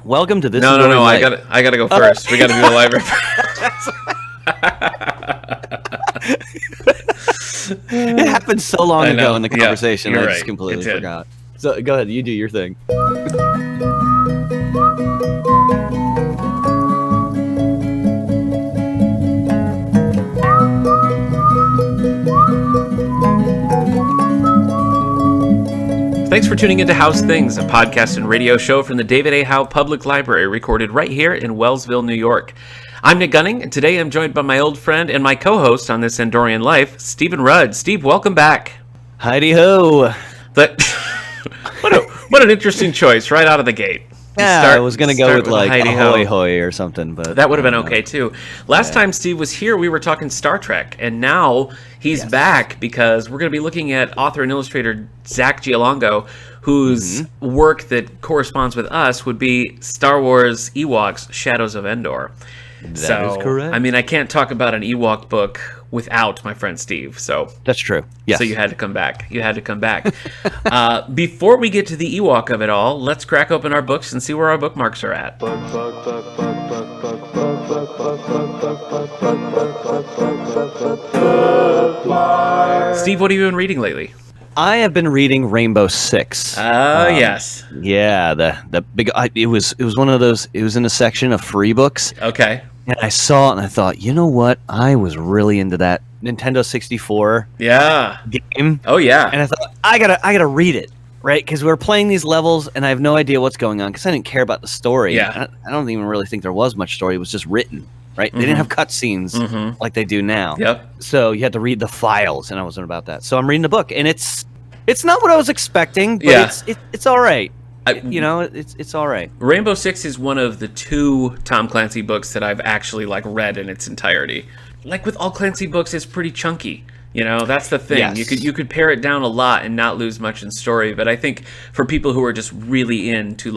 Welcome to this. No. I gotta go first. We gotta do the live It happened so long ago in the conversation. I just completely forgot. So go ahead. You do your thing. Thanks for tuning into House Things, a podcast and radio show from the David A. Howe Public Library, recorded right here in Wellsville, New York. I'm Nick Gunning, and today I'm joined by my old friend and my co-host on this Endorian life, Stephen Rudd. Steve, welcome back. Heidi-ho. What an interesting choice right out of the gate. I was going to go with like ahoy hoy or something, but that would have been okay too. Last time Steve was here, we were talking Star Trek, and now he's back because we're going to be looking at author and illustrator Zack Giallongo, whose work that corresponds with us would be Star Wars Ewoks, Shadows of Endor. That is correct. I mean, I can't talk about an Ewok book without my friend Steve. So that's true. Yes. So you had to come back. Before we get to the Ewok of it all, let's crack open our books and see where our bookmarks are at. Steve, what have you been reading lately? I have been reading Rainbow Six. Yes. Yeah, the big. It was one of those. It was in a section of free books. Okay. And I saw it and I thought, you know what? I was really into that Nintendo 64 game. Oh yeah. And I thought, I gotta read it, right? Because we were playing these levels and I have no idea what's going on because I didn't care about the story. Yeah. I don't even really think there was much story. It was just written, right? They didn't have cutscenes like they do now. Yep. So you had to read the files, and I wasn't about that. So I'm reading the book, and it's not what I was expecting, but it's all right. It's all right. Rainbow Six is one of the two Tom Clancy books that I've actually read in its entirety. Like with all Clancy books, it's pretty chunky. That's the thing. Yes. You could pare it down a lot and not lose much in story. But I think for people who are just really into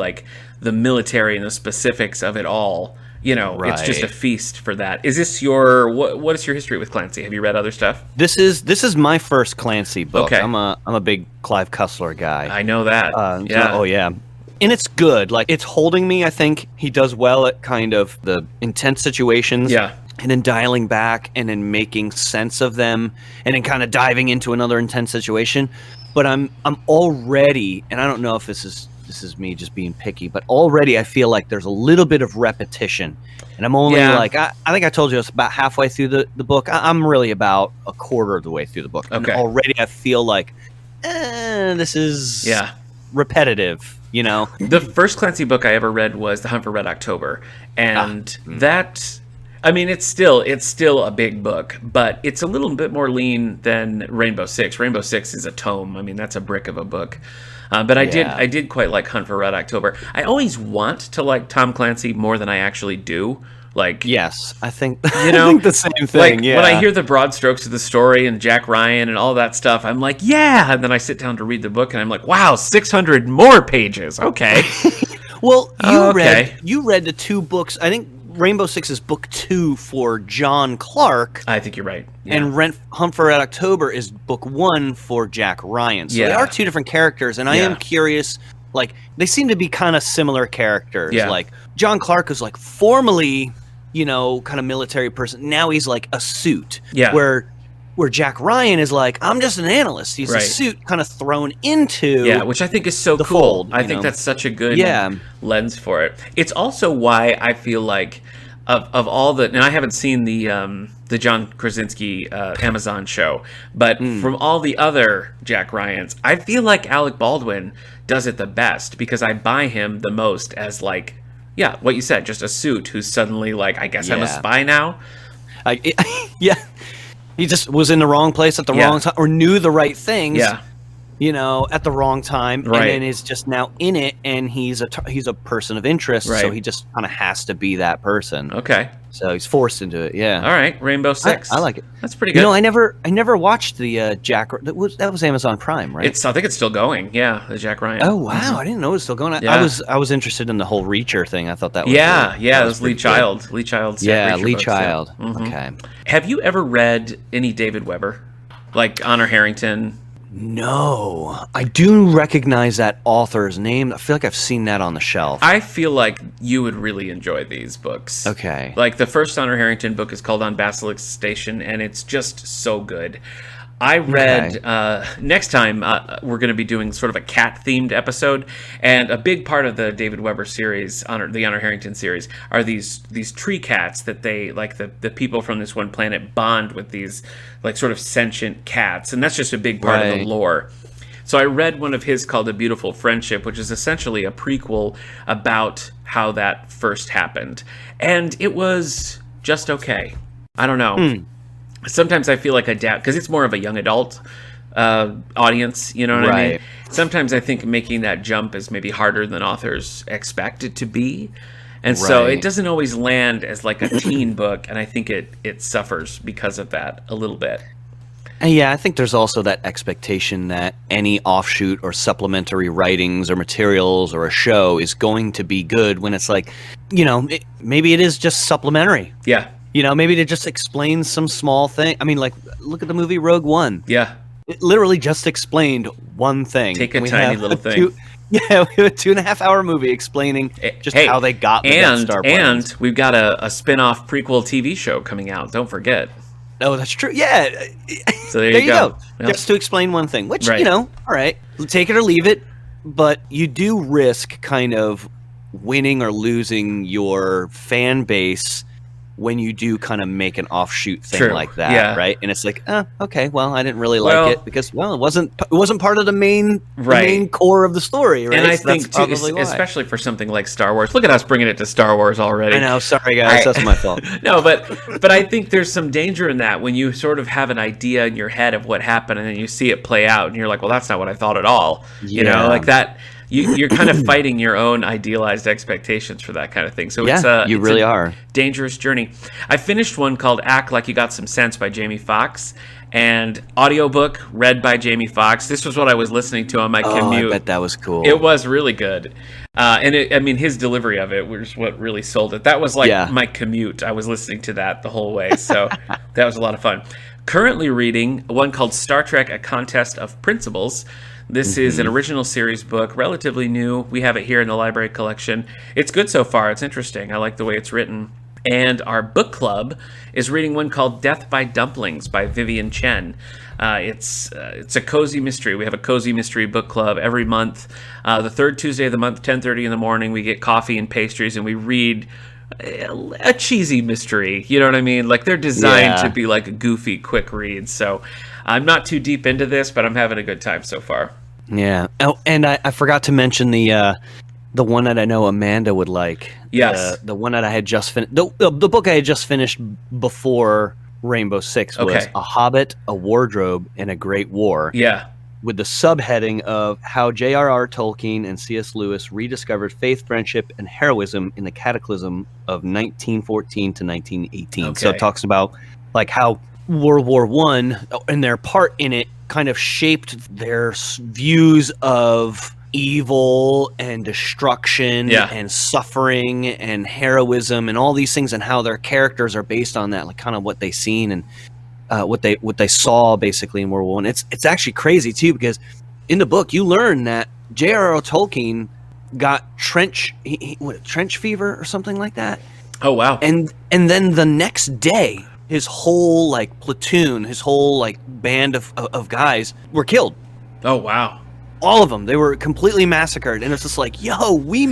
the military and the specifics of it all, it's just a feast for that. Is this what is your history with Clancy? Have you read other stuff? This is my first Clancy book. Okay. I'm a big Clive Cussler guy. I know that. Yeah. And it's good. It's holding me. I think he does well at kind of the intense situations. Yeah. And then dialing back and then making sense of them and then kind of diving into another intense situation. But I'm already, and I don't know if this is me just being picky, but already I feel like there's a little bit of repetition. And I'm only I think I told you it's about halfway through the book. I'm really about a quarter of the way through the book. Okay. And already I feel like, this is repetitive, The first Clancy book I ever read was The Hunt for Red October. And that... I mean, it's still a big book, but it's a little bit more lean than Rainbow Six. Rainbow Six is a tome. I mean, that's a brick of a book. But I did quite like Hunt for Red October. I always want to like Tom Clancy more than I actually do. Yes, I think I think the same thing. When I hear the broad strokes of the story and Jack Ryan and all that stuff, I'm like, yeah. And then I sit down to read the book, and I'm like, wow, 600 more pages. Okay. Well, you read the two books. I think Rainbow Six is book 2 for John Clark. I think you're right. Yeah. And Hunt for Red October is book 1 for Jack Ryan. So they are two different characters, and I am curious. They seem to be kind of similar characters. Yeah. John Clark is formally, kind of military person. Now he's a suit. Yeah. Where Jack Ryan is I'm just an analyst. He's a suit kind of thrown into which I think is so cool. Fold, I think that's such a good lens for it. It's also why I feel like of all the, and I haven't seen the John Krasinski Amazon show, but from all the other Jack Ryans, I feel like Alec Baldwin does it the best because I buy him the most as what you said, just a suit who's suddenly I guess I'm a spy now. He just was in the wrong place at the wrong time, or knew the right things, at the wrong time, and then is just now in it, and he's a person of interest, so he just kind of has to be that person. Okay. So he's forced into it. Yeah. All right. Rainbow Six. I like it. That's pretty good. I never watched the Jack. That was Amazon Prime, right? I think it's still going. Yeah, the Jack Ryan. Oh wow, I didn't know it was still going. Yeah. I was interested in the whole Reacher thing. I thought that was that was Lee Child. Lee Child's Lee Child. Okay. Have you ever read any David Weber, like Honor Harrington? No, I do recognize that author's name. I feel like I've seen that on the shelf. I feel like you would really enjoy these books. Okay. Like the first Honor Harrington book is called On Basilisk Station, and it's just so good. I read, next time we're going to be doing sort of a cat-themed episode, and a big part of the David Weber series, the Honor Harrington series, are these tree cats that they, like the people from this one planet bond with these like sort of sentient cats, and that's just a big part of the lore. So I read one of his called A Beautiful Friendship, which is essentially a prequel about how that first happened, and it was just okay. I don't know. Sometimes I feel like because it's more of a young adult audience, you know what I mean? Sometimes I think making that jump is maybe harder than authors expect it to be. And so it doesn't always land as like a teen book, and I think it suffers because of that a little bit. Yeah, I think there's also that expectation that any offshoot or supplementary writings or materials or a show is going to be good when it's like, maybe it is just supplementary. Yeah. Maybe to just explain some small thing. I mean, like, look at the movie Rogue One. Yeah. It literally just explained one thing. Take a tiny little thing. We have a 2.5-hour movie explaiing just how they got the Death Star plans. And we've got a spin-off prequel TV show coming out. Don't forget. Oh, that's true. Yeah. So there you go. Well, just to explain one thing, which, all right, take it or leave it. But you do risk kind of winning or losing your fan base when you do kind of make an offshoot thing like that, right? And it's like, okay, well, I didn't really like it because, it wasn't part of the main core of the story, right? And I think too, especially for something like Star Wars. Look at us bringing it to Star Wars already. I know, sorry guys, that's my fault. No, but I think there's some danger in that when you sort of have an idea in your head of what happened and then you see it play out and you're like, well, that's not what I thought at all. Yeah. Like that. You're kind of fighting your own idealized expectations for that kind of thing. So you really are. Dangerous journey. I finished one called Act Like You Got Some Sense by Jamie Foxx, and audiobook read by Jamie Foxx. This was what I was listening to on my commute. I bet that was cool. It was really good. And his delivery of it was what really sold it. That was like my commute. I was listening to that the whole way. So that was a lot of fun. Currently reading one called Star Trek: A Contest of Principles. This is an original series book, relatively new. We have it here in the library collection. It's good so far. It's interesting. I like the way it's written. And our book club is reading one called Death by Dumplings by Vivian Chen. It's a cozy mystery. We have a cozy mystery book club every month. The third Tuesday of the month, 10:30 in the morning, we get coffee and pastries, and we read a cheesy mystery. You know what I mean? Like, they're designed to be like goofy, quick reads. So I'm not too deep into this, but I'm having a good time so far. Yeah. Oh, and I forgot to mention the one that I know Amanda would like. Yes. The one that I had just finished. The book I had just finished before Rainbow Six was A Hobbit, a Wardrobe, and a Great War. Yeah. With the subheading of how J.R.R. Tolkien and C.S. Lewis rediscovered faith, friendship, and heroism in the cataclysm of 1914 to 1918. Okay. So it talks about like how World War I and their part in it kind of shaped their views of evil and destruction and suffering and heroism and all these things, and how their characters are based on that, like kind of what they seen and what they saw basically in World War I. It's actually crazy too, because in the book you learn that J.R.R. Tolkien got trench fever or something like that. Oh wow! And then the next day, his whole like platoon, his whole like band of guys were killed. Oh wow! All of them. They were completely massacred, and it's just like, yo, we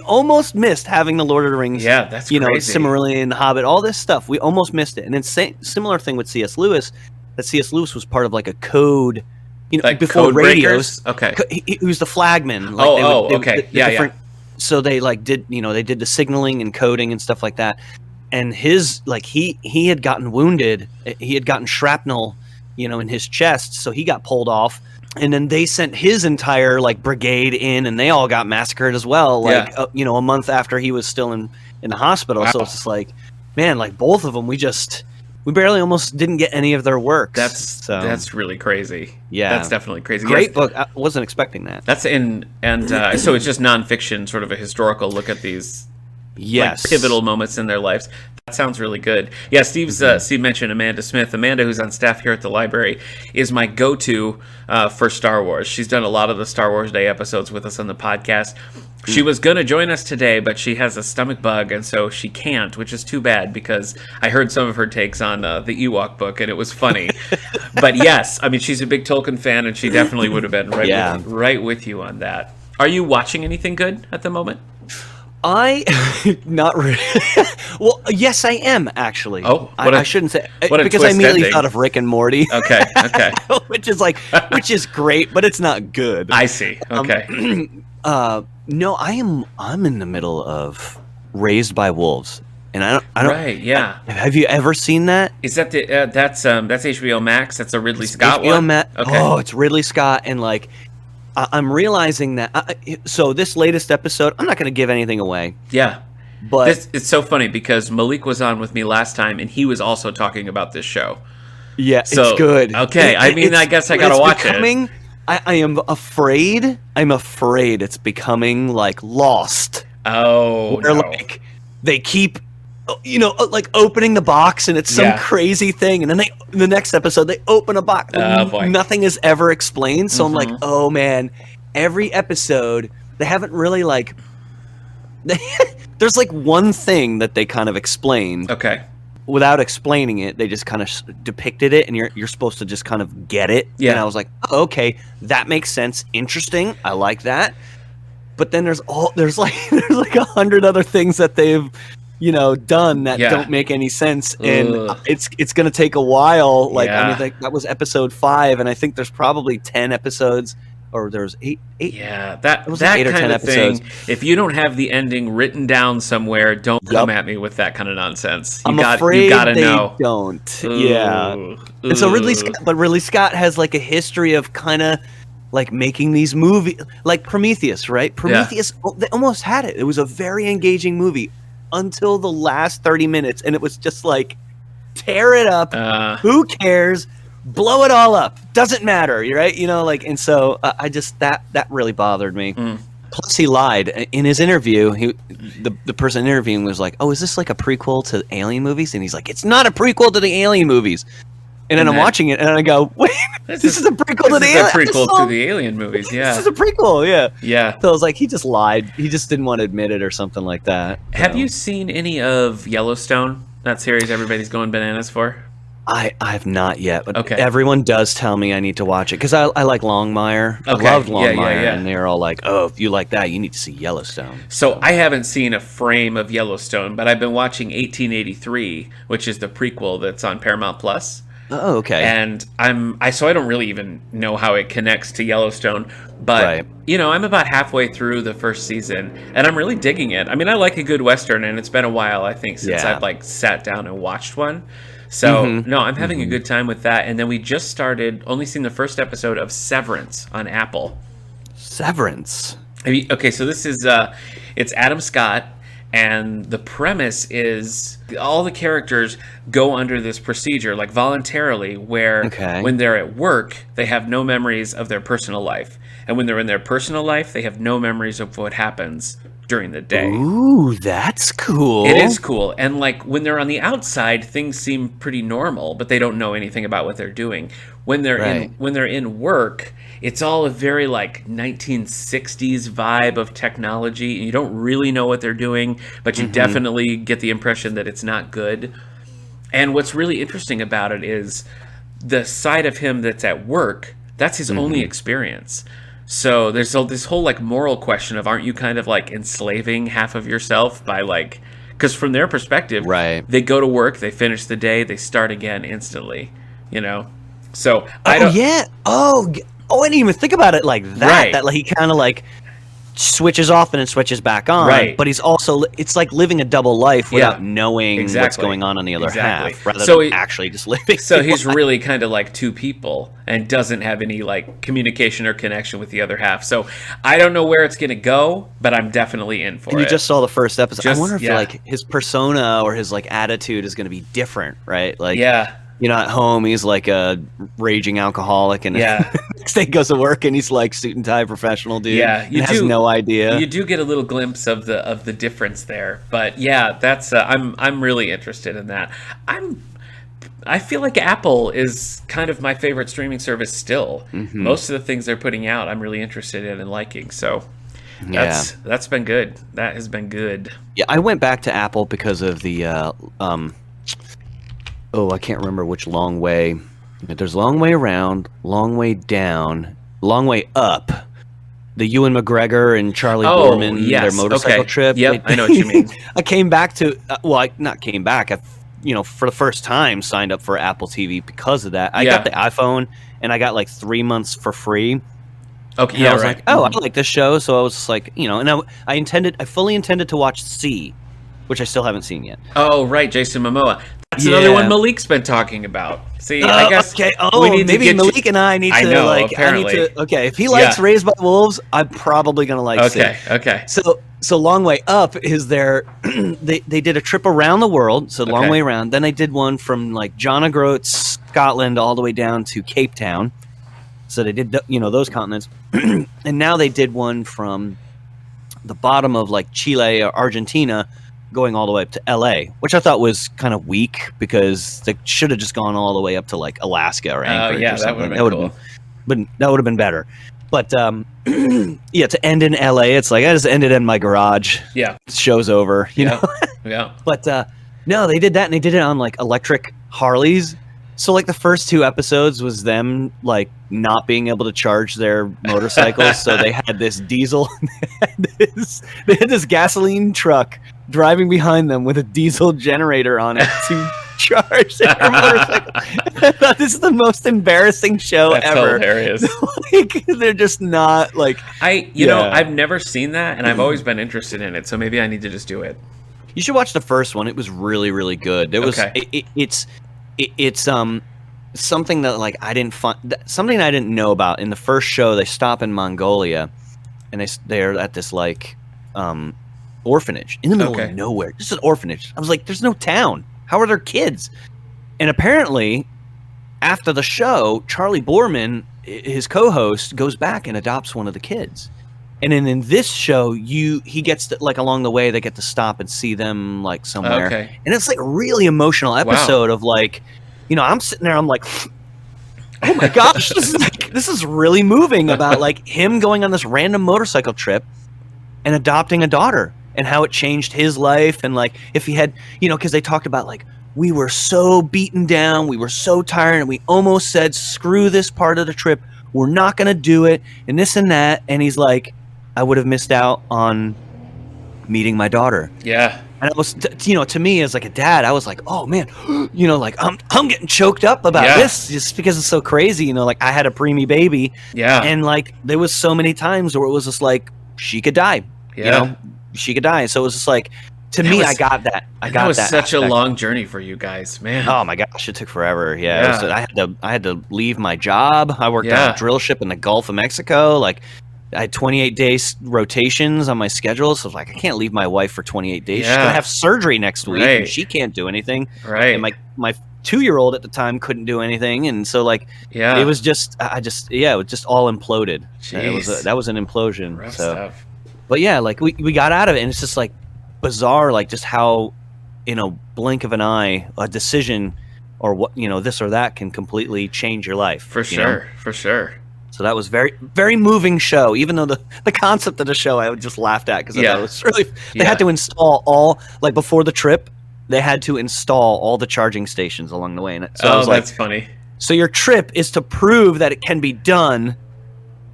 almost missed having the Lord of the Rings. Yeah, that's crazy. Silmarillion, Hobbit, all this stuff. We almost missed it. And then similar thing with C.S. Lewis. That C.S. Lewis was part of like a code, like before code radios. Breakers? Okay, he was the flagman. Like okay, yeah. So they like did they did the signaling and coding and stuff like that. And his like he had gotten wounded. He had gotten shrapnel, in his chest. So he got pulled off. And then they sent his entire like brigade in, and they all got massacred as well. Like a month after he was still in the hospital. Wow. So it's just like, man, like both of them, we barely almost didn't get any of their work. That's really crazy. Yeah, that's definitely crazy. Great book. I wasn't expecting that. That's so it's just nonfiction, sort of a historical look at these pivotal moments in their lives. Sounds really good. Yeah, Steve mentioned Amanda Smith. Amanda, who's on staff here at the library, is my go-to for Star Wars. She's done a lot of the Star Wars Day episodes with us on the podcast. She was going to join us today, but she has a stomach bug, and so she can't, which is too bad because I heard some of her takes on the Ewok book, and it was funny. But yes, I mean, she's a big Tolkien fan, and she definitely would have been right with you on that. Are you watching anything good at the moment? Not really. Well, yes, I am actually. Oh, I shouldn't say because I immediately thought of Rick and Morty. Okay. which is great, but it's not good. I see. Okay. No, I'm in the middle of Raised by Wolves, and I don't. Right. Yeah. Have you ever seen that? Is that that's HBO Max? That's a Ridley Scott one. Okay. Oh, it's Ridley Scott, and like. I'm realizing that. So this latest episode, I'm not going to give anything away. Yeah, but it's so funny because Malik was on with me last time, and he was also talking about this show. Yeah, so, it's good. Okay, I guess I got to watch it. I am afraid. I'm afraid it's becoming like Lost. Oh, where like they keep. Like opening the box and it's some crazy thing, and then the next episode they open a box. Nothing is ever explained. So I'm like, oh man, every episode they haven't really like. There's like one thing that they kind of explained. Okay. Without explaining it, they just kind of depicted it, and you're supposed to just kind of get it. Yeah. And I was like, oh, okay, that makes sense. Interesting. I like that. But then there's like 100 other things that they've. Done that don't make any sense, and it's gonna take a while. Like I mean, that was episode 5, and I think there's probably 10 episodes, or there's eight. Yeah, that kind of thing. If you don't have the ending written down somewhere, don't come at me with that kind of nonsense. I'm afraid you gotta they know. Don't. Yeah. And so Ridley Scott has like a history of kind of. Like making these movies, like Prometheus, right? Prometheus, they almost had it. It was a very engaging movie. Until the last 30 minutes, and it was just like, tear it up. Who cares? Blow it all up. Doesn't matter, right? And so I just that really bothered me. Plus, he lied in his interview. The person interviewing was like, "Oh, is this like a prequel to Alien movies?" And he's like, "It's not a prequel to the Alien movies." And then I'm watching it, and I go, "Wait, this is a prequel to the Alien." This is a prequel to the Alien movies. Yeah, this is a prequel. Yeah, yeah. So I was like, he just lied. He just didn't want to admit it or something like that. Have you seen any of Yellowstone? That series everybody's going bananas for. I have not yet, but okay. Everyone does tell me I need to watch it because I like Longmire. Okay. I loved Longmire, and they're all like, "Oh, if you like that, you need to see Yellowstone." So I haven't seen a frame of Yellowstone, but I've been watching 1883, which is the prequel that's on Paramount Plus. Oh, okay. And I don't really even know how it connects to Yellowstone, but I'm about halfway through the first season, and I'm really digging it. I mean, I like a good Western, and it's been a while, I think, since I've like sat down and watched one. So no, I'm having a good time with that. And then we just only seen the first episode of Severance on Apple. Severance. Okay, so this is it's Adam Scott. And the premise is all the characters go under this procedure, like voluntarily, where when they're at work, they have no memories of their personal life. And when they're in their personal life, they have no memories of what happens during the day. Ooh, that's cool. It is cool. And like when they're on the outside, things seem pretty normal, but they don't know anything about what they're doing. When they're in work, it's all a very like 1960s vibe of technology, and you don't really know what they're doing, but you definitely get the impression that it's not good. And what's really interesting about it is the side of him that's at work, that's his only experience. So there's this whole like moral question of, aren't you kind of like enslaving half of yourself by like, because from their perspective, they go to work, they finish the day, they start again instantly, So I don't. I didn't even think about it like that. Right. That like he kind of like switches off and then switches back on. Right. But he's also, it's like living a double life without knowing what's going on the other half, rather than actually just living. So he's really kind of like two people and doesn't have any like communication or connection with the other half. So I don't know where it's going to go, but I'm definitely in for it. You just saw the first episode. I wonder if like his persona or his like attitude is going to be different, right? Like, At home he's like a raging alcoholic, and next day goes to work and he's like suit and tie professional dude. Yeah, you has no idea. You do get a little glimpse of the difference there, but yeah, that's I'm really interested in that. I feel like Apple is kind of my favorite streaming service still. Mm-hmm. Most of the things they're putting out, I'm really interested in and liking. So that's been good. That has been good. Yeah, I went back to Apple because of the I can't remember which long way. There's long way around, long way down, long way up. The Ewan McGregor and Charlie Borman, their motorcycle trip. Yep, I know what you mean. I came back to, I not came back. I, for the first time signed up for Apple TV because of that. I got the iPhone and I got like 3 months for free. Okay, and I was like, I like this show. So I was just like, and I fully intended to watch C, which I still haven't seen yet. Oh, right, Jason Momoa. That's another one Malik's been talking about. See, I guess okay. Maybe Malik and I need to apparently. Okay, if he likes Raised by Wolves, I'm probably gonna like. Okay. So Long Way Up is their. they did a trip around the world, so long way around. Then they did one from like John O'Groats, Scotland, all the way down to Cape Town. So they did those continents, and now they did one from the bottom of like Chile or Argentina, going all the way up to LA, which I thought was kind of weak because they should have just gone all the way up to like Alaska or Anchorage or something. That would have been cool. That would have been better. But to end in LA, it's like I just ended in my garage. Yeah. Show's over, you know? Yeah. But no, they did that and they did it on like electric Harleys. So like the first 2 episodes was them like not being able to charge their motorcycles. So they had this diesel, they had this gasoline truck driving behind them with a diesel generator on it to charge their motorcycle. I thought this is the most embarrassing show ever. Hilarious. Like, they're just not like I've never seen that and I've always been interested in it, so maybe I need to just do it. You should watch the first one. It was really, really good. It was it's something that like I didn't find, something I didn't know about. In the first show, they stop in Mongolia and they're at this like orphanage in the middle of nowhere. Just an orphanage. I was like, there's no town. How are there kids? And apparently, after the show, Charlie Borman, his co-host, goes back and adopts one of the kids. And then in this show, he gets to, like along the way, they get to stop and see them like somewhere. Okay. And it's like a really emotional episode of like, I'm sitting there, I'm like, oh my gosh, this is really moving about like him going on this random motorcycle trip and adopting a daughter and how it changed his life. And like if he had, because they talked about like, we were so beaten down, we were so tired, and we almost said, screw this part of the trip, we're not going to do it, and this and that. And he's like, I would have missed out on meeting my daughter. Yeah. And it was, to me as like a dad, I was like, oh man, like I'm getting choked up about this just because it's so crazy. Like I had a preemie baby. Yeah. And like there was so many times where it was just like she could die. Yeah. She could die. So it was just like, I got that. That was such a long journey for you guys, man. Oh my gosh, it took forever. Yeah. I had to leave my job. I worked on a drill ship in the Gulf of Mexico. Like I had 28 days rotations on my schedule, so I was like, I can't leave my wife for 28 days. She's gonna have surgery next week, and she can't do anything. Right. And my 2-year-old at the time couldn't do anything, and so like, it was just, it was just all imploded. That was an implosion. Rough stuff. But yeah, like we got out of it, and it's just like bizarre, like just how in a blink of an eye, a decision or what this or that can completely change your life. For sure. So that was very, very moving show. Even though the concept of the show I just laughed at because I thought it was really. They had to install all like before the trip. They had to install all the charging stations along the way. And so I was that's funny. So your trip is to prove that it can be done,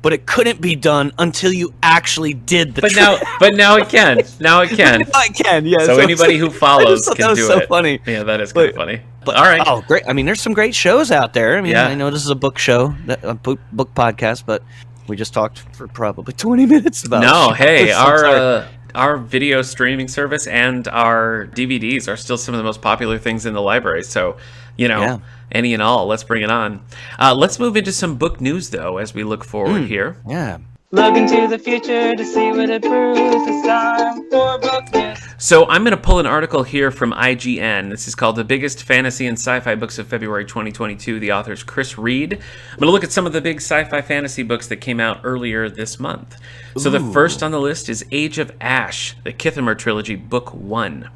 but it couldn't be done until you actually did the trip. But now it can. Now it can. Now it can. Yeah. So anybody who follows can do it. That was so funny. Yeah, that is kind of funny. But, all right. Oh, great. I mean, there's some great shows out there. I mean, I know this is a book show, a book podcast, but we just talked for probably 20 minutes about it. No, hey, our video streaming service and our DVDs are still some of the most popular things in the library. So, any and all, let's bring it on. Let's move into some book news, though, as we look forward here. Yeah. Look into the future to see what it proves. It's time for book news. So I'm going to pull an article here from IGN. This is called The Biggest Fantasy and Sci-Fi Books of February 2022. The author is Chris Reed. I'm going to look at some of the big sci-fi fantasy books that came out earlier this month. So the first on the list is Age of Ash, the Kitthammer Trilogy, Book 1.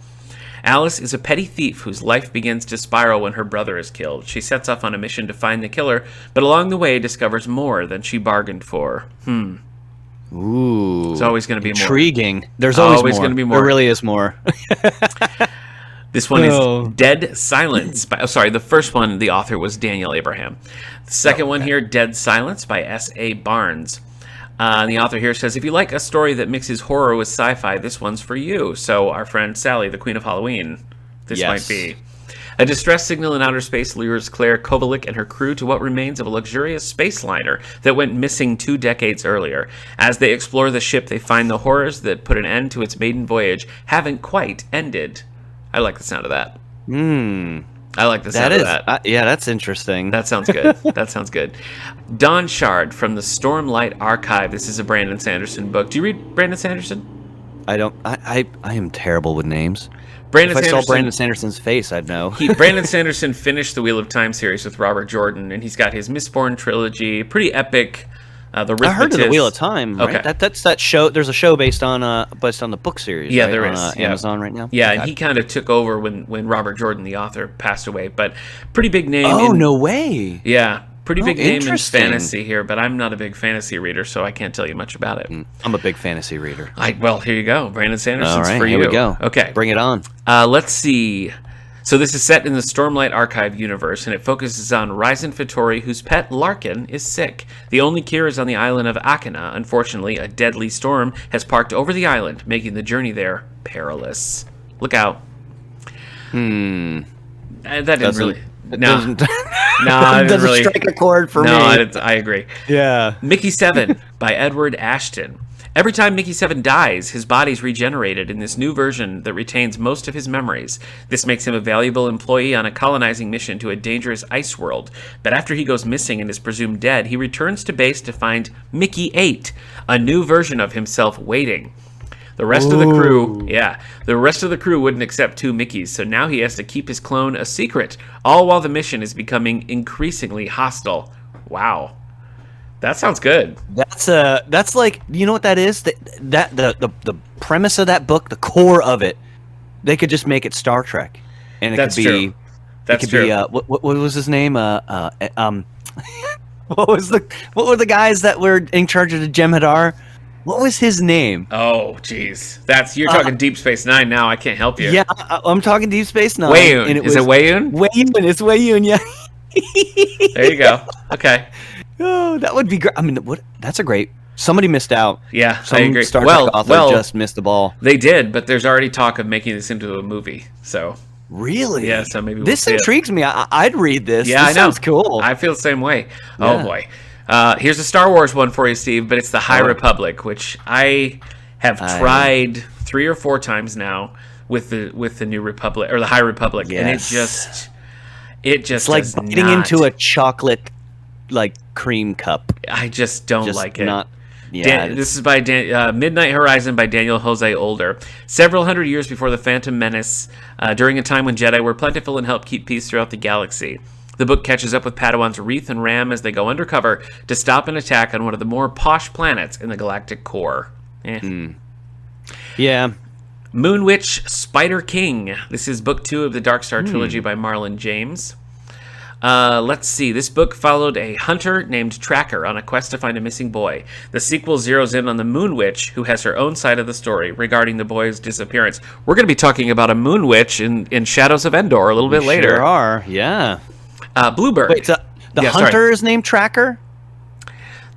Alice is a petty thief whose life begins to spiral when her brother is killed. She sets off on a mission to find the killer, but along the way discovers more than she bargained for. Ooh. It's always going to be intriguing. More. There's always going to be more. There really is more. This one is Dead Silence. The first one, the author was Daniel Abraham. The second one here, Dead Silence by S.A. Barnes. The author here says, if you like a story that mixes horror with sci-fi, this one's for you. So our friend Sally, the Queen of Halloween, this might be. A distress signal in outer space lures Claire Kovalik and her crew to what remains of a luxurious space liner that went missing 2 decades earlier. As they explore the ship, they find the horrors that put an end to its maiden voyage haven't quite ended. I like the sound of that. I like the sound of that. Yeah, that's interesting. That sounds good. That sounds good. Dawn Shard from the Stormlight Archive. This is a Brandon Sanderson book. Do you read Brandon Sanderson? I don't. I am terrible with names. If I saw Brandon Sanderson's face, I'd know. Brandon Sanderson finished the Wheel of Time series with Robert Jordan, and he's got his Mistborn trilogy, pretty epic. The I heard of the Wheel of Time. Right? Okay, that's that show. There's a show based on the book series. Yeah, right? there is. On Amazon right now. Yeah, and he kind of took over when Robert Jordan, the author, passed away. But pretty big name. Oh, no way. Yeah. Pretty big name in fantasy here, but I'm not a big fantasy reader, so I can't tell you much about it. I'm a big fantasy reader. Well, here you go. Brandon Sanderson's for you. Here we go. Okay. Bring it on. Let's see. So this is set in the Stormlight Archive universe, and it focuses on Ryzen Fattori, whose pet Larkin is sick. The only cure is on the island of Akina. Unfortunately, a deadly storm has parked over the island, making the journey there perilous. Look out. That didn't really... No, it doesn't really strike a chord for me. No, I agree. Yeah. Mickey 7 by Edward Ashton. Every time Mickey 7 dies, his body's regenerated in this new version that retains most of his memories. This makes him a valuable employee on a colonizing mission to a dangerous ice world. But after he goes missing and is presumed dead, he returns to base to find Mickey 8, a new version of himself waiting. The rest of the crew wouldn't accept 2 Mickeys, so now he has to keep his clone a secret, all while the mission is becoming increasingly hostile. Wow. That sounds good. That's like, you know what that is? The premise of that book, the core of it, they could just make it Star Trek. And it could be true. That's true. What was his name? What were the guys that were in charge of the Jem'Hadar? What was his name? Oh, jeez. You're talking Deep Space Nine now. I can't help you. Yeah, I'm talking Deep Space Nine. Weyoun. Is it Weyoun? Weyoun. It's Weyoun, yeah. There you go. Okay. Oh, that would be great. I mean, that's a great... Somebody missed out. Yeah, I agree. Star Trek author just missed the ball. They did, but there's already talk of making this into a movie, so... Really? Yeah, so maybe this intrigues me. I'd read this. Yeah, this sounds cool. I feel the same way. Yeah. Oh, boy. Here's a Star Wars one for you, Steve, but it's the High Republic, which I have tried 3 or 4 times now with the New Republic or the High Republic, and it just it's like biting into a chocolate like cream cup. I just don't like it. This is by Midnight Horizon by Daniel Jose Older. Several hundred years before the Phantom Menace, during a time when Jedi were plentiful and helped keep peace throughout the galaxy. The book catches up with Padawans Reeth and Ram as they go undercover to stop an attack on one of the more posh planets in the galactic core. Yeah. Moon Witch Spider King. This is book 2 of the Dark Star trilogy by Marlon James. Let's see. This book followed a hunter named Tracker on a quest to find a missing boy. The sequel zeroes in on the Moon Witch, who has her own side of the story regarding the boy's disappearance. We're going to be talking about a Moon Witch in Shadows of Endor a little bit later. Sure are, yeah. Bluebird. Wait, the hunter is named Tracker?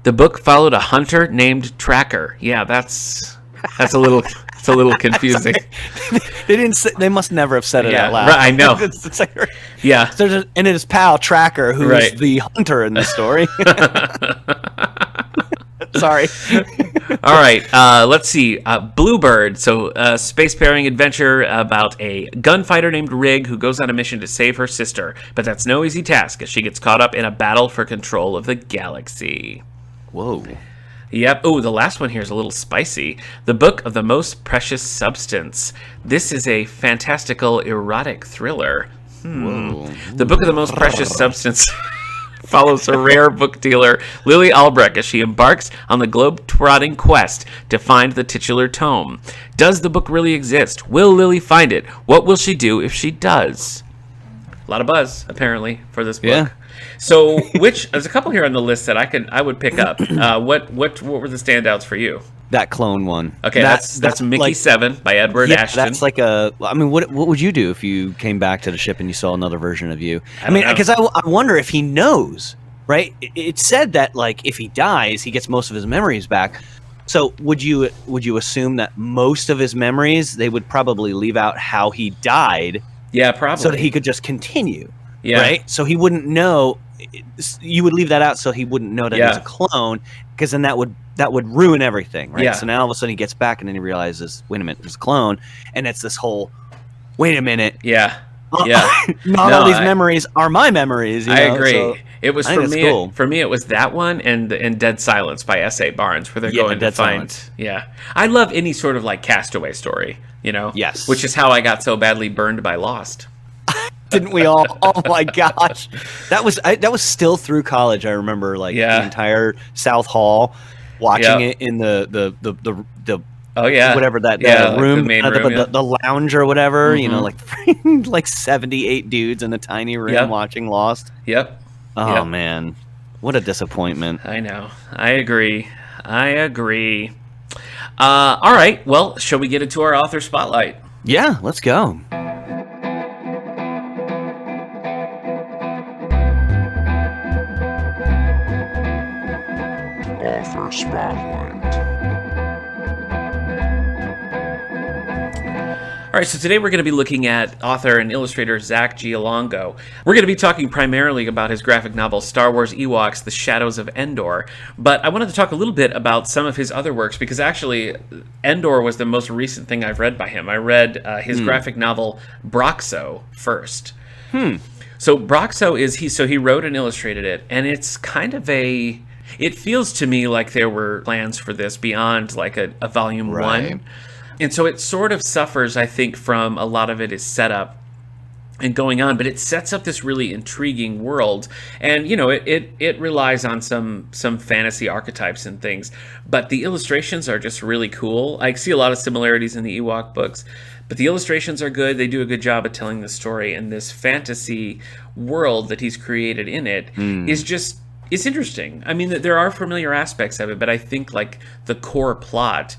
The book followed a hunter named Tracker. Yeah, that's a little confusing. They didn't. They must never have said it out loud. Right, I know. It's like, yeah. And it is pal Tracker who is the hunter in the story. Sorry. All right. Let's see. Bluebird. So, a spacefaring adventure about a gunfighter named Rig who goes on a mission to save her sister. But that's no easy task as she gets caught up in a battle for control of the galaxy. Whoa. Yep. Oh, the last one here is a little spicy. The Book of the Most Precious Substance. This is a fantastical erotic thriller. Whoa. The Book of the Most Precious Substance follows a rare book dealer, Lily Albrecht, as she embarks on the globe-trotting quest to find the titular tome. Does the book really exist? Will Lily find it? What will she do if she does? A lot of buzz, apparently, for this book. Yeah. So, there's a couple here on the list that I would pick up. What were the standouts for you? That clone one. Okay, that's Mickey like, 7 by Edward Ashton. That's like what would you do if you came back to the ship and you saw another version of you? I mean, know. because I wonder if he knows, right? It said that, like, if he dies, he gets most of his memories back. So would you assume that most of his memories, they would probably leave out how he died? Yeah, probably. So that he could just continue. Yeah. Right? So he wouldn't know. You would leave that out so he wouldn't know that he was a clone, because then that would ruin everything, right? Yeah. So now all of a sudden he gets back and then he realizes, wait a minute, there's a clone, and it's this whole, wait a minute. Yeah. Not all these memories are my memories. I agree. So it was for me. Cool. For me, it was that one and Dead Silence by S.A. Barnes, where they're going to find. Silence. Yeah, I love any sort of like castaway story. Yes, which is how I got so badly burned by Lost. Didn't we all? Oh my gosh, that was still through college. I remember the entire South Hall watching it in the whatever that room, the lounge or whatever. Mm-hmm. Like 78 dudes in a tiny room watching Lost. Yep. Oh man, what a disappointment. I know. I agree. All right. Well, shall we get into our author spotlight? Yeah, let's go. Author Spotlight. All right, so today we're going to be looking at author and illustrator Zack Giallongo. We're going to be talking primarily about his graphic novel Star Wars Ewoks, The Shadows of Endor, but I wanted to talk a little bit about some of his other works, because actually Endor was the most recent thing I've read by him. I read his graphic novel Broxo first. So Broxo he wrote and illustrated it, and it's kind of it feels to me like there were plans for this beyond like a volume one. And so it sort of suffers, I think, from a lot of it is set up and going on, but it sets up this really intriguing world. And, it relies on some fantasy archetypes and things, but the illustrations are just really cool. I see a lot of similarities in the Ewok books, but the illustrations are good. They do a good job of telling the story, and this fantasy world that he's created in it it's interesting. I mean, there are familiar aspects of it, but I think like the core plot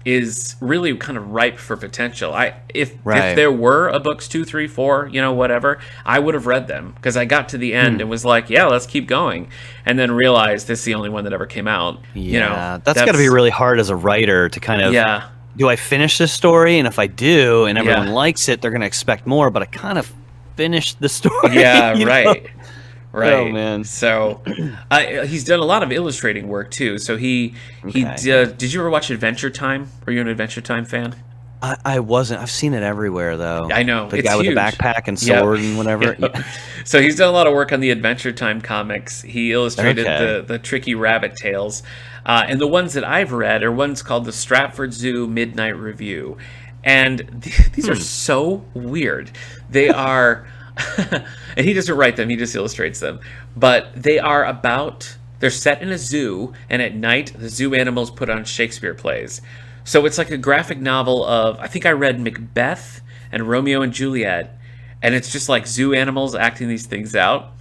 is really kind of ripe for potential. If there were a books 2, 3, 4, whatever, I would have read them, because I got to the end and was like, yeah, let's keep going, and then realized this is the only one that ever came out. That's got to be really hard as a writer to kind of do I finish this story, and if I do and everyone likes it, they're going to expect more, but I kind of finished the story. Right. Oh man! So he's done a lot of illustrating work too. So did you ever watch Adventure Time? Were you an Adventure Time fan? I wasn't. I've seen it everywhere though. I know the guy with the backpack and sword and whatever. Yeah. So he's done a lot of work on the Adventure Time comics. He illustrated the tricky rabbit tales, and the ones that I've read are ones called the Stratford Zoo Midnight Review, and these are so weird. They are. And he doesn't write them, he just illustrates them. But they're set in a zoo, and at night the zoo animals put on Shakespeare plays. So it's like a graphic novel of, I think I read Macbeth and Romeo and Juliet, and it's just like zoo animals acting these things out.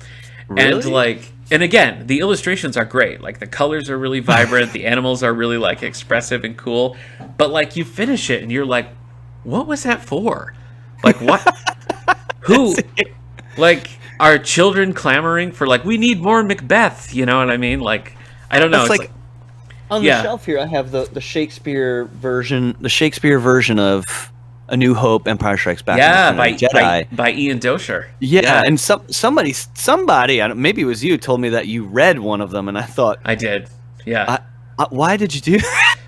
Really? And again, the illustrations are great. Like the colors are really vibrant, the animals are really like expressive and cool. But like you finish it and you're like, what was that for? Like what? Who, like, are children clamoring for, like, we need more Macbeth, you know what I mean? Like, I don't know. It's like on the shelf here, I have the Shakespeare version of A New Hope, Empire Strikes Back. By Ian Doescher. Yeah, and somebody, maybe it was you, told me that you read one of them, and I thought I did. Yeah. Why did you do that?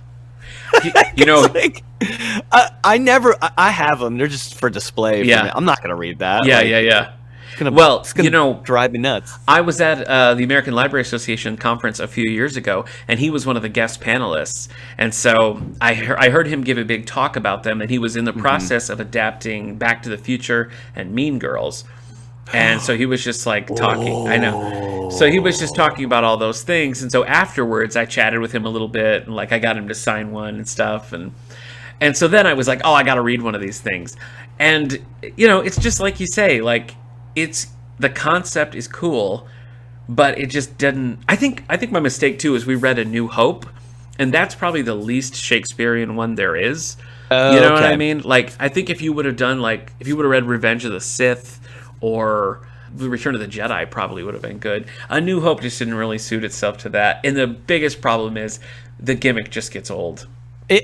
I have them. They're just for display. For me. I'm not going to read that. Yeah. It's gonna drive me nuts. I was at the American Library Association conference a few years ago, and he was one of the guest panelists. And so I heard him give a big talk about them, and he was in the process of adapting Back to the Future and Mean Girls. And so he was just like talking. I know. So he was just talking about all those things. And so afterwards, I chatted with him a little bit, and like I got him to sign one and stuff. And so then I was like, oh, I got to read one of these things. And, it's just like you say, like, the concept is cool, but it just didn't. I think my mistake too is we read A New Hope, and that's probably the least Shakespearean one there is. You know what I mean? Like, I think if you would have read Revenge of the Sith or The Return of the Jedi, probably would have been good. A New Hope just didn't really suit itself to that, and the biggest problem is the gimmick just gets old.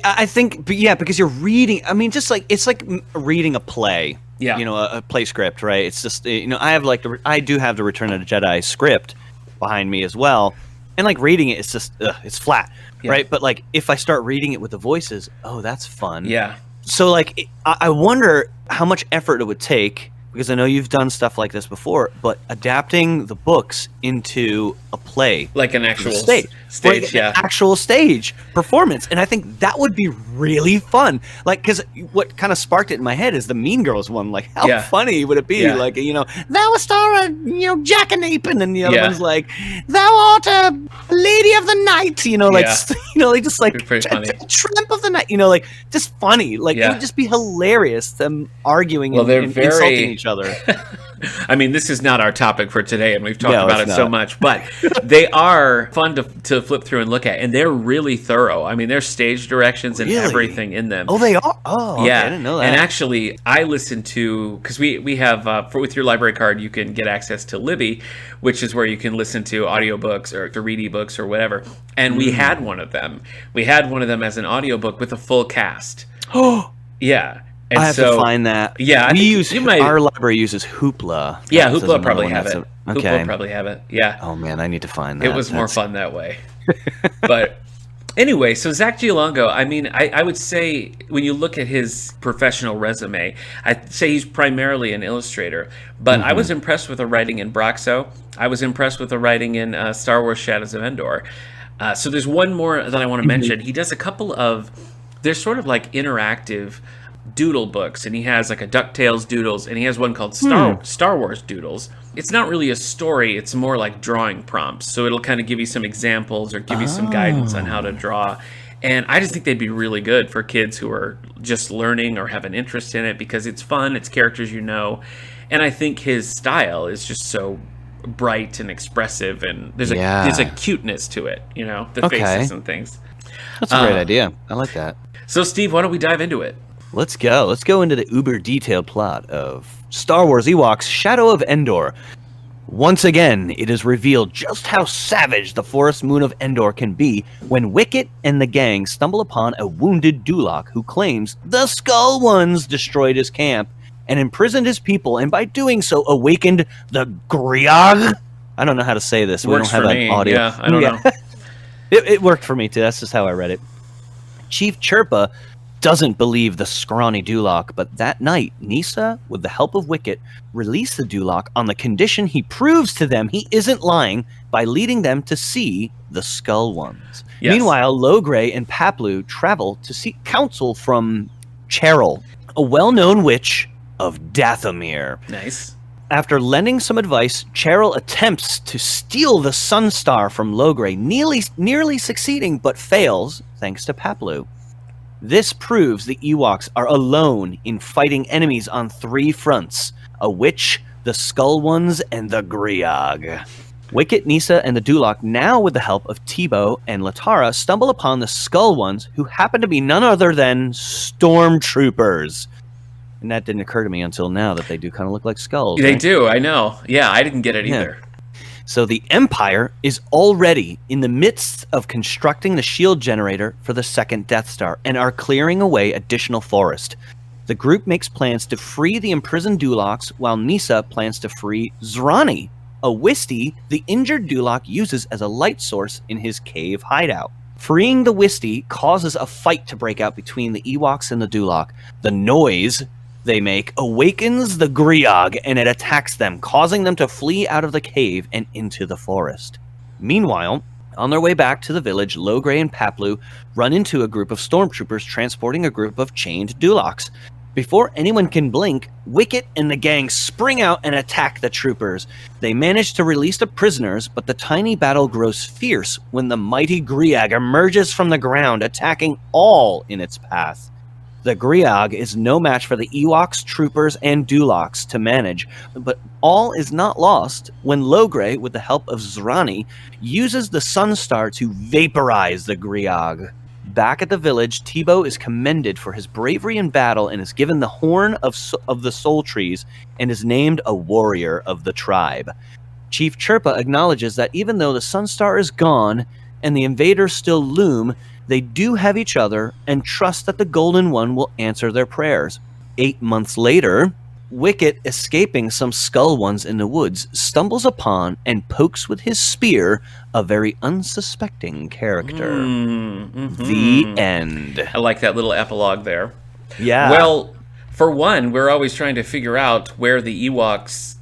I think, because you're reading. I mean, just like it's like reading a play. Yeah. A play script, right? It's just I do have the Return of the Jedi script behind me as well, and like reading it, it's just it's flat, right? But like if I start reading it with the voices, oh, that's fun. Yeah. So like I wonder how much effort it would take, because I know you've done stuff like this before, but adapting the books into a play, like an actual stage, an actual stage performance, and I think that would be really fun. Like, because what kind of sparked it in my head is the Mean Girls one. Like, how funny would it be? Yeah. Like, thou ast a jackanapin, and the other one's like, thou art a lady of the night. Like just like tramp of the night. Like just funny. Like it would just be hilarious them arguing and insulting each other. I mean, this is not our topic for today, and we've talked about it so much, but they are fun to flip through and look at, and they're really thorough. I mean, there's stage directions and everything in them. Oh, they are? Oh, yeah. Okay, I didn't know that. And actually, I listened to, because we have, with your library card, you can get access to Libby, which is where you can listen to audiobooks or to read ebooks or whatever. And we had one of them. We had one of them as an audiobook with a full cast. Oh, yeah. And I have to find that. Yeah, our library uses Hoopla. Yeah, Hoopla probably have it. Okay. Hoopla probably have it. Yeah. Oh man, I need to find that. It was more fun that way. But anyway, so Zack Giallongo, I mean, I would say when you look at his professional resume, I'd say he's primarily an illustrator. But I was impressed with the writing in Braxo. I was impressed with the writing in Star Wars Shadows of Endor. So there's one more that I want to mention. He does a couple of, they're sort of like interactive doodle books, and he has like a DuckTales doodles, and he has one called Star Wars doodles. It's not really a story, it's more like drawing prompts, so it'll kind of give you some examples or give you some guidance on how to draw. And I just think they'd be really good for kids who are just learning or have an interest in it, because it's fun, it's characters and I think his style is just so bright and expressive, and there's a cuteness to it, the faces and things. That's a great idea. I like that. So Steve, why don't we dive into it? Let's go. Let's go into the uber detailed plot of Star Wars Ewoks Shadow of Endor. Once again, it is revealed just how savage the forest moon of Endor can be when Wicket and the gang stumble upon a wounded Dulok who claims the Skull Ones destroyed his camp and imprisoned his people, and by doing so awakened the Griog. I don't know how to say this. We don't have an audio. Yeah, I don't know. It worked for me too. That's just how I read it. Chief Chirpa doesn't believe the scrawny Dulok, but that night, Nisa, with the help of Wicket, released the Dulok on the condition he proves to them he isn't lying by leading them to see the Skull Ones. Yes. Meanwhile, Logray and Paplu travel to seek counsel from Cheryl, a well-known witch of Dathomir. Nice. After lending some advice, Cheryl attempts to steal the Sunstar from Logray, nearly succeeding, but fails thanks to Paplu. This proves the Ewoks are alone in fighting enemies on 3 fronts: a witch, the Skull Ones, and the Griog. Wicket, Nisa, and the Dulok, now with the help of Teebo and Latara, stumble upon the Skull Ones, who happen to be none other than stormtroopers. And that didn't occur to me until now that they do kind of look like skulls. They right? do, I know. Yeah, I didn't get it either. So the Empire is already in the midst of constructing the shield generator for the second Death Star and are clearing away additional forest. The group makes plans to free the imprisoned Duloks, while Nisa plans to free Zrani, a Wisty the injured Dulok uses as a light source in his cave hideout. Freeing the Wisty causes a fight to break out between the Ewoks and the Dulok. The noise they make awakens the Griog, and it attacks them, causing them to flee out of the cave and into the forest. Meanwhile, on their way back to the village, Logray and Paplu run into a group of stormtroopers transporting a group of chained Duloks. Before anyone can blink, Wicket and the gang spring out and attack the troopers. They manage to release the prisoners, but the tiny battle grows fierce when the mighty Griog emerges from the ground, attacking all in its path. The Griog is no match for the Ewoks, troopers, and Duloks to manage, but all is not lost when Logray, with the help of Zrani, uses the Sunstar to vaporize the Griog. Back at the village, Teebo is commended for his bravery in battle and is given the Horn of the Soul Trees and is named a warrior of the tribe. Chief Chirpa acknowledges that even though the Sunstar is gone and the invaders still loom, they do have each other and trust that the Golden One will answer their prayers. 8 months later, Wicket, escaping some skull ones in the woods, stumbles upon and pokes with his spear a very unsuspecting character. The end. I like that little epilogue there. Yeah. Well, for one, we're always trying to figure out where the Ewoks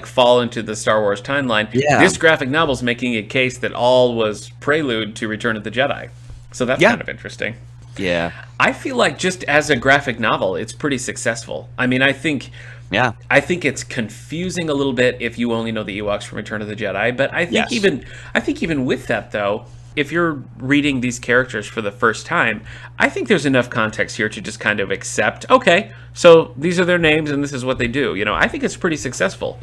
fall into the Star Wars timeline. Yeah. This graphic novel's making a case that all was prelude to Return of the Jedi. So that's kind of interesting. Yeah. I feel like just as a graphic novel, it's pretty successful. I mean, I think it's confusing a little bit if you only know the Ewoks from Return of the Jedi, but I think even with that though, if you're reading these characters for the first time, I think there's enough context here to just kind of accept, okay, so these are their names and this is what they do. You know, I think it's pretty successful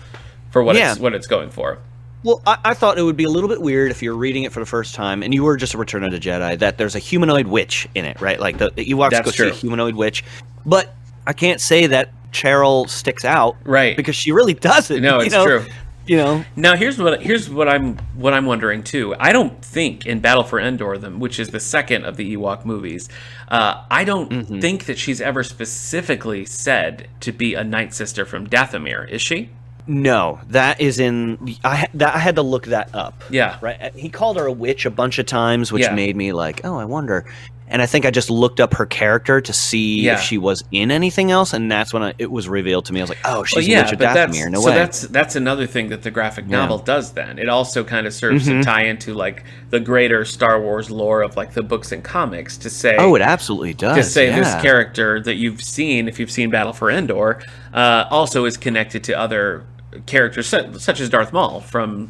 for what it's going for. Well, I thought it would be a little bit weird if you're reading it for the first time and you were just a Return of the Jedi, that there's a humanoid witch in it, right? Like the Ewoks go see a humanoid witch. But I can't say that Cheryl sticks out, right? Because she really doesn't. No, it's true. You know. Now here's what I'm wondering too. I don't think in Battle for Endor, which is the second of the Ewok movies, I don't think that she's ever specifically said to be a Night Sister from Dathomir. Is she? No, that is in. I had to look that up. Yeah, right. He called her a witch a bunch of times, which made me like, oh, I wonder. And I think I just looked up her character to see if she was in anything else, and that's when it was revealed to me. I was like, oh, she's a witch of Dathomir. No way. So that's another thing that the graphic novel does. Then it also kind of serves to tie into like the greater Star Wars lore of like the books and comics to say. Oh, it absolutely does. To say this character that you've seen, if you've seen Battle for Endor, also is connected to other characters such as Darth Maul from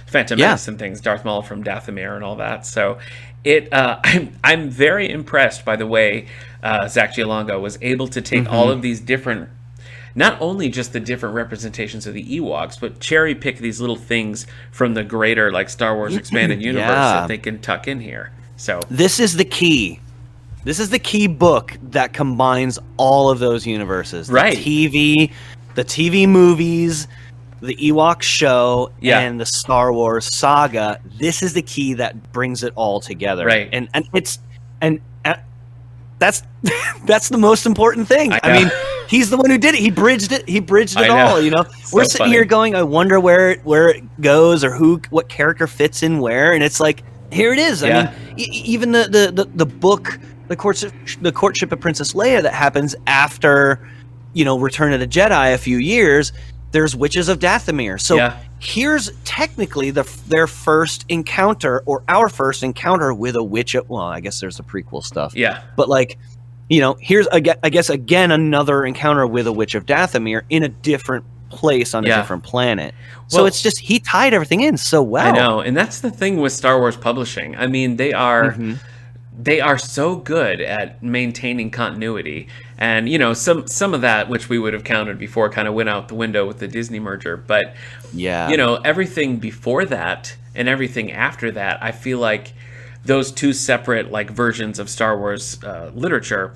Phantom Menace and things, Darth Maul from Dathomir and all that. So I'm very impressed by the way Zack Giallongo was able to take all of these different, not only just the different representations of the Ewoks, but cherry pick these little things from the greater like Star Wars expanded universe that they can tuck in here. So this is the key. This is the key book that combines all of those universes. Right. The TV movies, the Ewok show, and the Star Wars saga. This is the key that brings it all together. Right. And that's that's the most important thing. I mean, he's the one who did it. He bridged it all, you know. So we're sitting here going, I wonder where it goes or what character fits in where, and it's like, here it is. I mean, even the book, the courtship of Princess Leia that happens after Return of the Jedi a few years, there's Witches of Dathomir. So here's technically their first encounter, or our first encounter with a witch. Well, I guess there's the prequel stuff. Yeah. But here's I guess again another encounter with a Witch of Dathomir in a different place on a different planet. So it's just he tied everything in so well. I know, and that's the thing with Star Wars publishing. I mean, they are so good at maintaining continuity. And, some of that, which we would have counted before, kind of went out the window with the Disney merger. But, everything before that and everything after that, I feel like those two separate, versions of Star Wars literature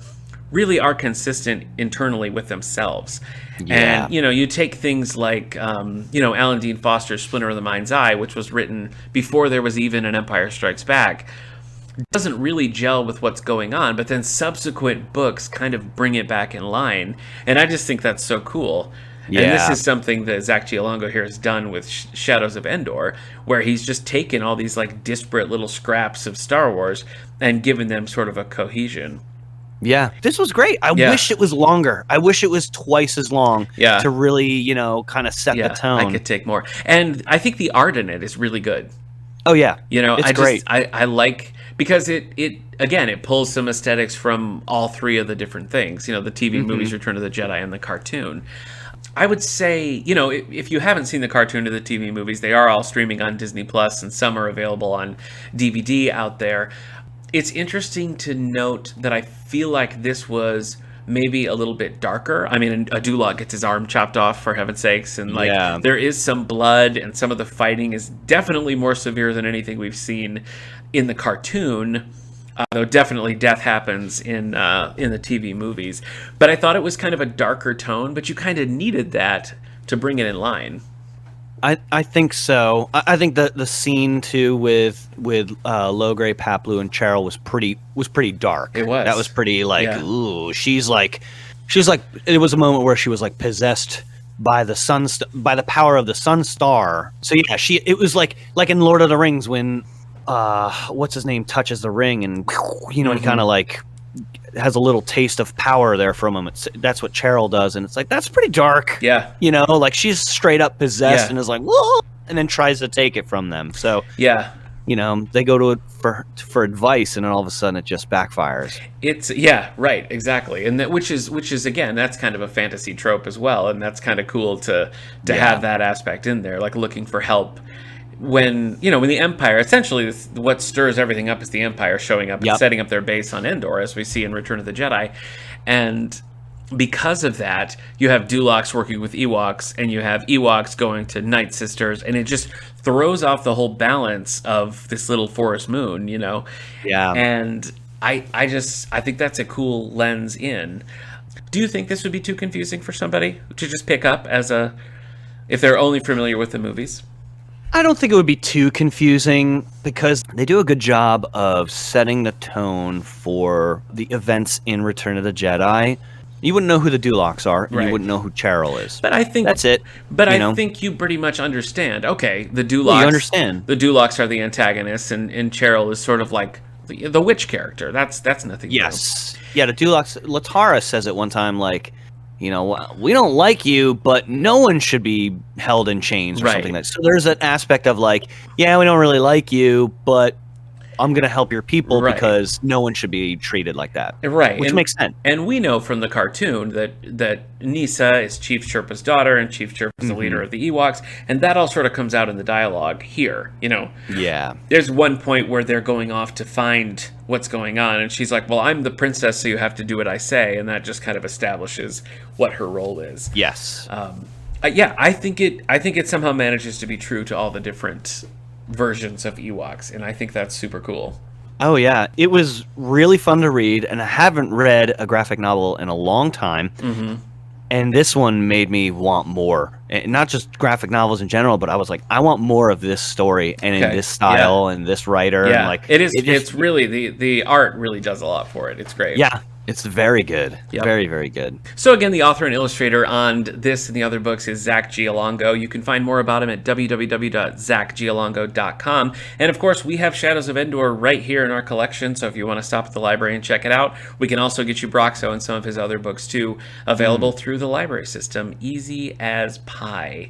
really are consistent internally with themselves. Yeah. And, you take things like, Alan Dean Foster's Splinter of the Mind's Eye, which was written before there was even an Empire Strikes Back, doesn't really gel with what's going on, but then subsequent books kind of bring it back in line, and I just think that's so cool. And this is something that Zack Giallongo here has done with Shadows of Endor, where he's just taken all these disparate little scraps of Star Wars and given them sort of a cohesion. Yeah, this was great. I wish it was longer. I wish it was twice as long to really, kind of set the tone. I could take more. And I think the art in it is really good. Oh, yeah. It's great. I like, because it pulls some aesthetics from all three of the different things, the TV movies, Return of the Jedi, and the cartoon. I would say, if you haven't seen the cartoon or the TV movies, they are all streaming on Disney Plus, and some are available on DVD out there. It's interesting to note that I feel like this was maybe a little bit darker. I mean, a Dulok gets his arm chopped off, for heaven's sakes, and there is some blood, and some of the fighting is definitely more severe than anything we've seen in the cartoon. Though definitely death happens in the TV movies. But I thought it was kind of a darker tone, but you kind of needed that to bring it in line. I think so. I think the scene too with Logray, Paplu, and Cheryl was pretty dark. It was. That was pretty ooh. She's like it was a moment where she was like possessed by the by the power of the Sun Star. So yeah, it was like in Lord of the Rings when what's his name touches the ring and he kind of like has a little taste of power there for a moment. That's what Cheryl does, and it's like that's pretty dark. Yeah, like she's straight up possessed and is like whoa, and then tries to take it from them. So yeah, they go to it for advice, and then all of a sudden it just backfires. It's right, exactly, and which is again, that's kind of a fantasy trope as well, and that's kind of cool to have that aspect in there, like looking for help. When the Empire, essentially what stirs everything up is the Empire showing up and setting up their base on Endor, as we see in Return of the Jedi. And because of that, you have Duloks working with Ewoks, and you have Ewoks going to Night Sisters, and it just throws off the whole balance of this little forest moon, Yeah. And I think that's a cool lens in. Do you think this would be too confusing for somebody to just pick up if they're only familiar with the movies? I don't think it would be too confusing because they do a good job of setting the tone for the events in Return of the Jedi. You wouldn't know who the Duloks are, and you wouldn't know who Cheryl is. But I think that's it. But I think you pretty much understand. Okay, the Duloks. Well, you understand. The Duloks are the antagonists, and Cheryl is sort of like the witch character. That's nothing. Yes. Yeah, the Duloks. Latara says it one time, like, we don't like you, but no one should be held in chains or something like that. So there's an aspect of like, yeah, we don't really like you, but I'm going to help your people because no one should be treated like that. Right. Which makes sense. And we know from the cartoon that Nisa is Chief Sherpa's daughter, and Chief Sherpa is the leader of the Ewoks, and that all sort of comes out in the dialogue here, Yeah. There's one point where they're going off to find what's going on, and she's like, well, I'm the princess, so you have to do what I say, and that just kind of establishes what her role is. Yes. I think it somehow manages to be true to all the different versions of Ewoks, and I think that's super cool. Oh yeah, it was really fun to read, and I haven't read a graphic novel in a long time. And this one made me want more, and not just graphic novels in general, but I was like, I want more of this story and in this style and this writer. Yeah, and like it's really the art really does a lot for it. It's great. Yeah. It's very good. Yep. Very, very good. So again, the author and illustrator on this and the other books is Zack Giallongo. You can find more about him at www.zackgiallongo.com. And of course, we have Shadows of Endor right here in our collection, so if you want to stop at the library and check it out, we can also get you Broxo and some of his other books too, available through the library system. Easy as pie.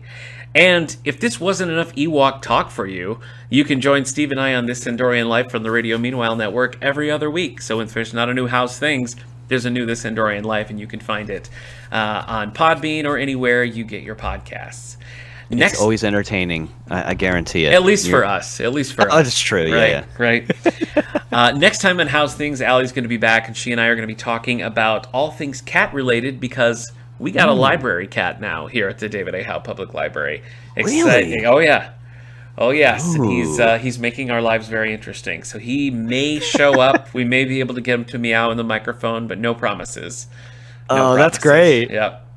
And if this wasn't enough Ewok talk for you, you can join Steve and I on This Endorian Life from the Radio Meanwhile Network every other week. So if there's not a new House Things, there's a new This Endorian Life, and you can find it on Podbean or anywhere you get your podcasts. It's always entertaining. I guarantee it. At least for us. At least for us. Oh, that's true. Right, yeah. Right. Next time on House Things, Allie's going to be back, and she and I are going to be talking about all things cat-related because we got a library cat now here at the David A. Howe Public Library. Exciting. Really? Oh, yeah. Oh, yes. Ooh. And he's making our lives very interesting. So he may show up. We may be able to get him to meow in the microphone, but no promises. That's great. Yep.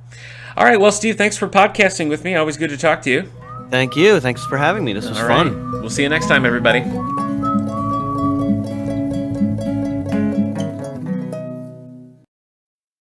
All right. Well, Steve, thanks for podcasting with me. Always good to talk to you. Thank you. Thanks for having me. This was fun. We'll see you next time, everybody.